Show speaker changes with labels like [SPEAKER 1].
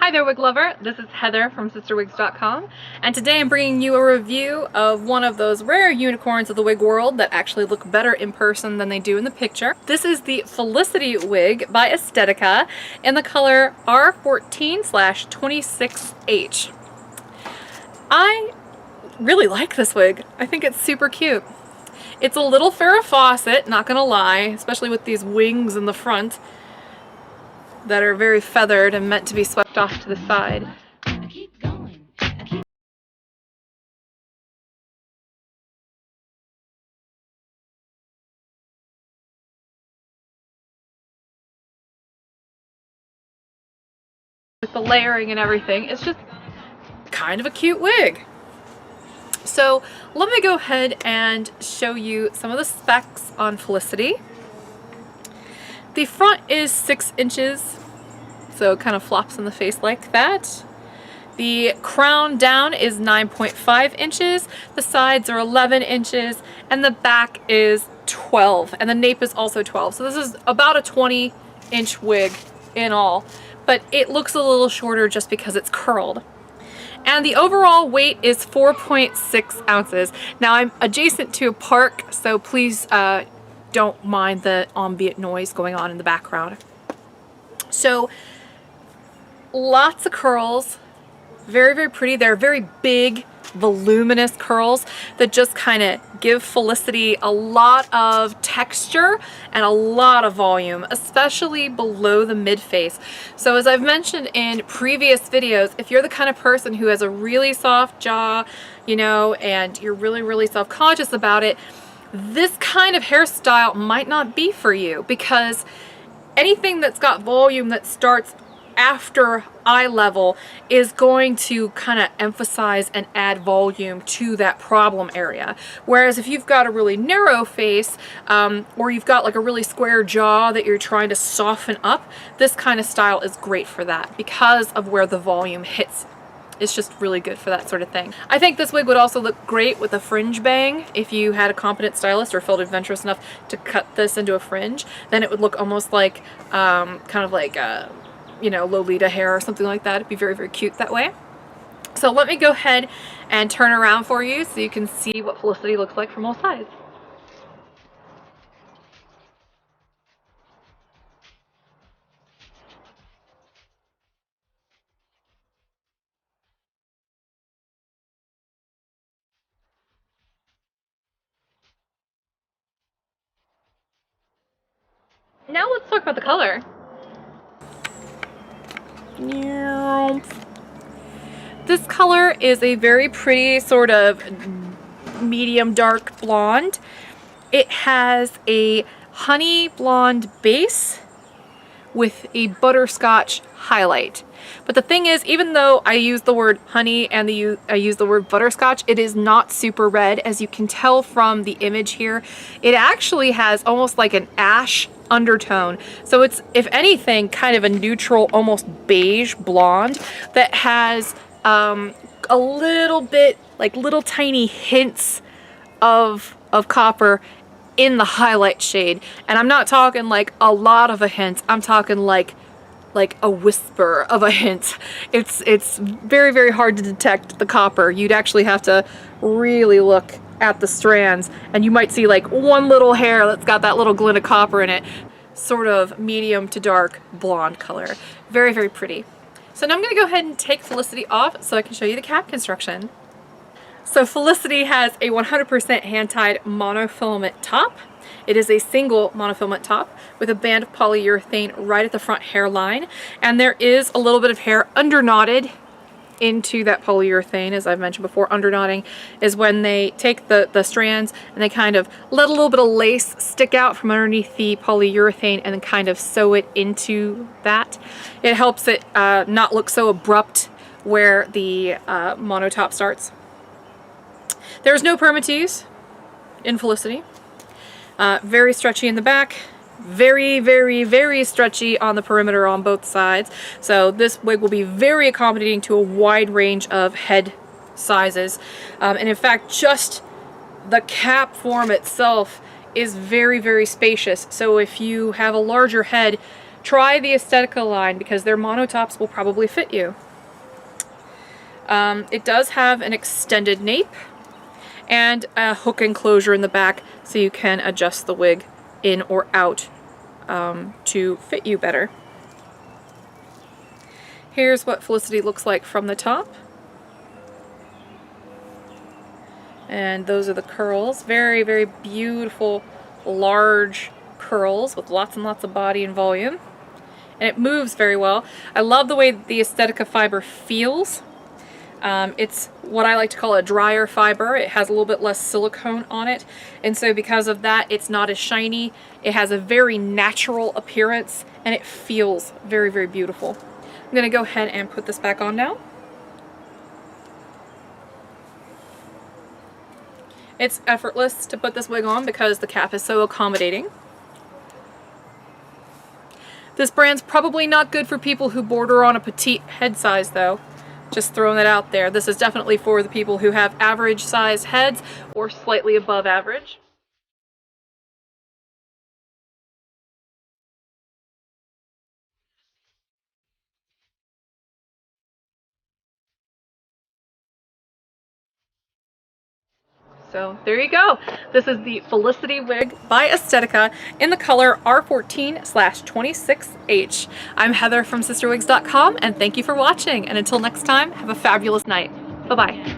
[SPEAKER 1] Hi there, wig lover. This is Heather from CysterWigs.com, and today I'm bringing you a review of one of those rare unicorns of the wig world that actually look better in person than they do in the picture. This is the Felicity wig by Aesthetica in the color R14/26H. I really like this wig. I think it's super cute. It's a little Farrah Fawcett, not gonna lie, especially with these wings in the front that are very feathered and meant to be swept off to the side. With the layering and everything, it's just kind of a cute wig. So let me go ahead and show you some of the specs on Felicity. The front is 6 inches, so it kind of flops in the face like that. The crown down is 9.5 inches, the sides are 11 inches, and the back is 12, and the nape is also 12. So this is about a 20-inch wig in all, but it looks a little shorter just because it's curled. And the overall weight is 4.6 ounces. Now I'm adjacent to a park, so please don't mind the ambient noise going on in the background. So lots of curls, very, very pretty. They're very big, voluminous curls that just kind of give Felicity a lot of texture and a lot of volume, especially below the mid-face. So as I've mentioned in previous videos, if you're the kind of person who has a really soft jaw, you know, and you're really, really self-conscious about it, this kind of hairstyle might not be for you, because anything that's got volume that starts after eye level is going to kind of emphasize and add volume to that problem area. Whereas if you've got a really narrow face, or you've got like a really square jaw that you're trying to soften up, this kind of style is great for that because of where the volume hits. It's just really good for that sort of thing. I think this wig would also look great with a fringe bang. If you had a competent stylist or felt adventurous enough to cut this into a fringe, then it would look almost like kind of like you know, Lolita hair or something like that. It'd be very, very cute that way. So let me go ahead and turn around for you so you can see what Felicity looks like from all sides. Now let's talk about the color. This color is a very pretty sort of medium dark blonde. It has a honey blonde base with a butterscotch highlight. But the thing is, even though I use the word honey and I use the word butterscotch, it is not super red. As you can tell from the image here, it actually has almost like an ash undertone. So it's, if anything, kind of a neutral, almost beige blonde that has a little bit, like little tiny hints of copper in the highlight shade. And I'm not talking like a lot of a hint, I'm talking like a whisper of a hint. It's very, very hard to detect the copper. You'd actually have to really look at the strands, and you might see like one little hair that's got that little glint of copper in it. Sort of medium to dark blonde color. Very, very pretty. So now I'm going to go ahead and take Felicity off so I can show you the cap construction. So Felicity has a 100% hand-tied monofilament top. It is a single monofilament top with a band of polyurethane right at the front hairline, and there is a little bit of hair underknotted into that polyurethane. As I've mentioned before, underknotting is when they take the strands and they kind of let a little bit of lace stick out from underneath the polyurethane and then kind of sew it into that. It helps it not look so abrupt where the mono top starts. There's no permatease in Felicity. Very stretchy in the back, very, very, very stretchy on the perimeter on both sides. So this wig will be very accommodating to a wide range of head sizes. And in fact, just the cap form itself is very, very spacious. So if you have a larger head, try the Aesthetica line because their monotops will probably fit you. It does have an extended nape and a hook enclosure in the back so you can adjust the wig in or out to fit you better. Here's what Felicity looks like from the top. And those are the curls. Very, very beautiful, large curls with lots and lots of body and volume. And it moves very well. I love the way the Aesthetica fiber feels. It's what I like to call a drier fiber. It has a little bit less silicone on it, and so because of that, it's not as shiny. It has a very natural appearance, and it feels very, very beautiful. I'm going to go ahead and put this back on now. It's effortless to put this wig on because the cap is so accommodating. This brand's probably not good for people who border on a petite head size though. Just throwing that out there. This is definitely for the people who have average size heads or slightly above average. So there you go. This is the Felicity wig by Aesthetica in the color R14/26H. I'm Heather from CysterWigs.com, and thank you for watching. And until next time, have a fabulous night. Bye-bye.